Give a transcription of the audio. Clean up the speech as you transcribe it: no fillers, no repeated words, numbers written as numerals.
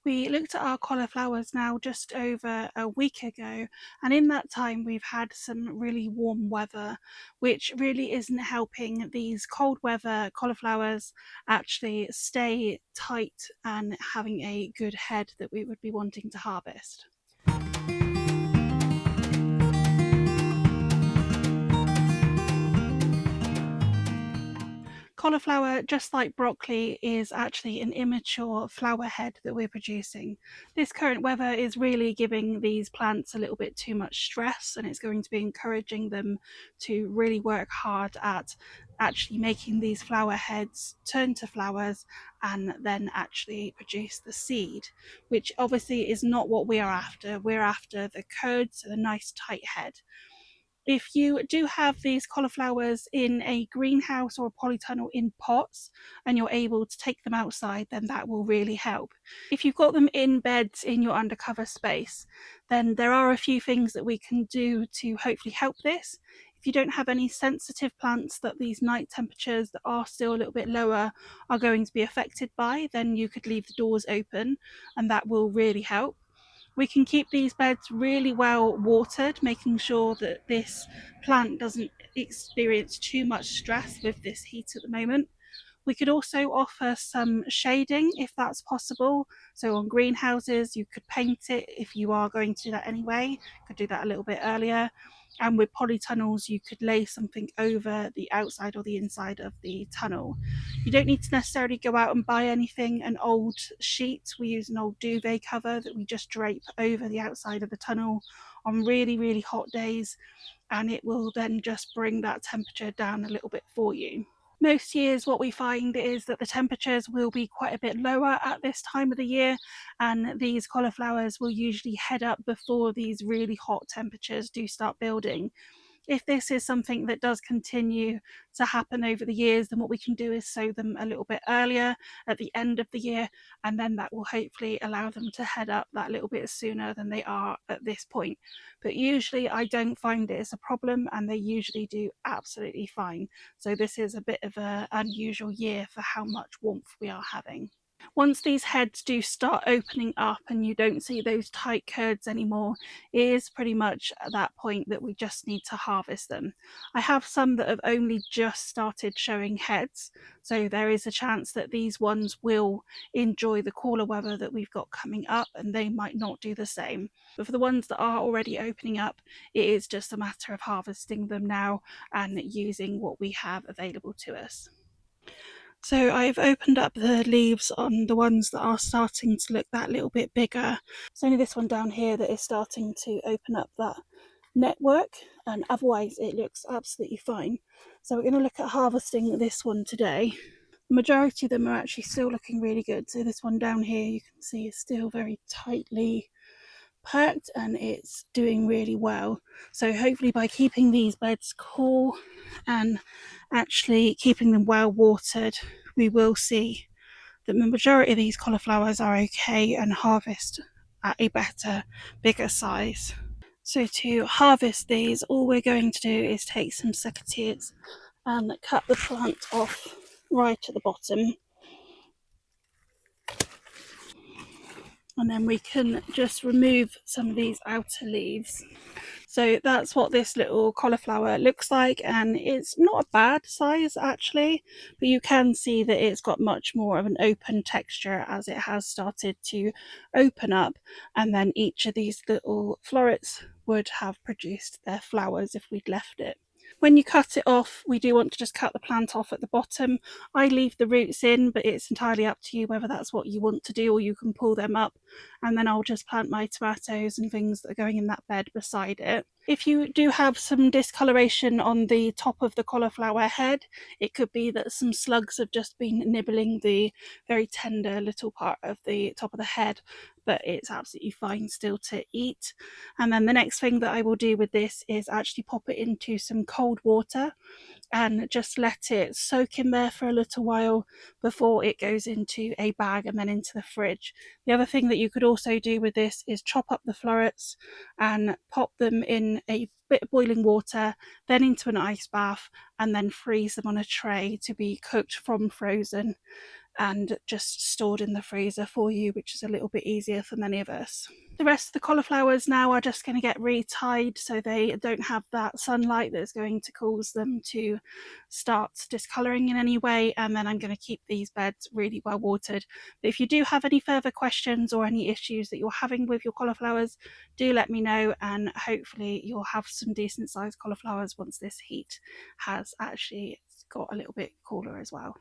We looked at our cauliflowers now just over a week ago, and in that time we've had some really warm weather, which really isn't helping these cold weather cauliflowers actually stay tight and having a good head that we would be wanting to harvest. Cauliflower, just like broccoli, is actually an immature flower head that we're producing. This current weather is really giving these plants a little bit too much stress, and it's going to be encouraging them to really work hard at actually making these flower heads turn to flowers and then actually produce the seed, which obviously is not what we are after. We're after the curds and a nice tight head. If you do have these cauliflowers in a greenhouse or a polytunnel in pots and you're able to take them outside, then that will really help. If you've got them in beds in your undercover space, then there are a few things that we can do to hopefully help this. If you don't have any sensitive plants that these night temperatures that are still a little bit lower are going to be affected by, then you could leave the doors open and that will really help. We can keep these beds really well watered, making sure that this plant doesn't experience too much stress with this heat at the moment. We could also offer some shading if that's possible. So on greenhouses, you could paint it if you are going to do that anyway. You could do that a little bit earlier. And with polytunnels, you could lay something over the outside or the inside of the tunnel. You don't need to necessarily go out and buy anything, an old sheet. We use an old duvet cover that we just drape over the outside of the tunnel on really, really hot days, and it will then just bring that temperature down a little bit for you. Most years, what we find is that the temperatures will be quite a bit lower at this time of the year, and these cauliflowers will usually head up before these really hot temperatures do start building. If this is something that does continue to happen over the years, then what we can do is sow them a little bit earlier at the end of the year, and then that will hopefully allow them to head up that little bit sooner than they are at this point. But usually I don't find it as a problem, and they usually do absolutely fine. So this is a bit of an unusual year for how much warmth we are having. Once these heads do start opening up and you don't see those tight curds anymore, it is pretty much at that point that we just need to harvest them. I have some that have only just started showing heads, so there is a chance that these ones will enjoy the cooler weather that we've got coming up and they might not do the same. But for the ones that are already opening up, it is just a matter of harvesting them now and using what we have available to us. So I've opened up the leaves on the ones that are starting to look that little bit bigger. It's only this one down here that is starting to open up that network, and otherwise it looks absolutely fine. So we're going to look at harvesting this one today. The majority of them are actually still looking really good. So this one down here you can see is still very tightly packed and it's doing really well. So hopefully by keeping these beds cool and actually keeping them well watered, we will see that the majority of these cauliflowers are okay and harvest at a better, bigger size. So to harvest these, all we're going to do is take some secateurs and cut the plant off right at the bottom. And then we can just remove some of these outer leaves. So that's what this little cauliflower looks like, and it's not a bad size actually, but you can see that it's got much more of an open texture as it has started to open up, and then each of these little florets would have produced their flowers if we'd left it. When you cut it off, we do want to just cut the plant off at the bottom. I leave the roots in, but it's entirely up to you whether that's what you want to do, or you can pull them up, and then I'll just plant my tomatoes and things that are going in that bed beside it. If you do have some discoloration on the top of the cauliflower head, it could be that some slugs have just been nibbling the very tender little part of the top of the head, but it's absolutely fine still to eat. And then the next thing that I will do with this is actually pop it into some cold water and just let it soak in there for a little while before it goes into a bag and then into the fridge. The other thing that you could also do with this is chop up the florets and pop them in a bit of boiling water, then into an ice bath, and then freeze them on a tray to be cooked from frozen. and just stored in the freezer for you, which is a little bit easier for many of us. The rest of the cauliflowers now are just going to get re-tied so they don't have that sunlight that's going to cause them to start discolouring in any way, and then I'm going to keep these beds really well watered. But if you do have any further questions or any issues that you're having with your cauliflowers, do let me know, and hopefully you'll have some decent sized cauliflowers once this heat has actually got a little bit cooler as well.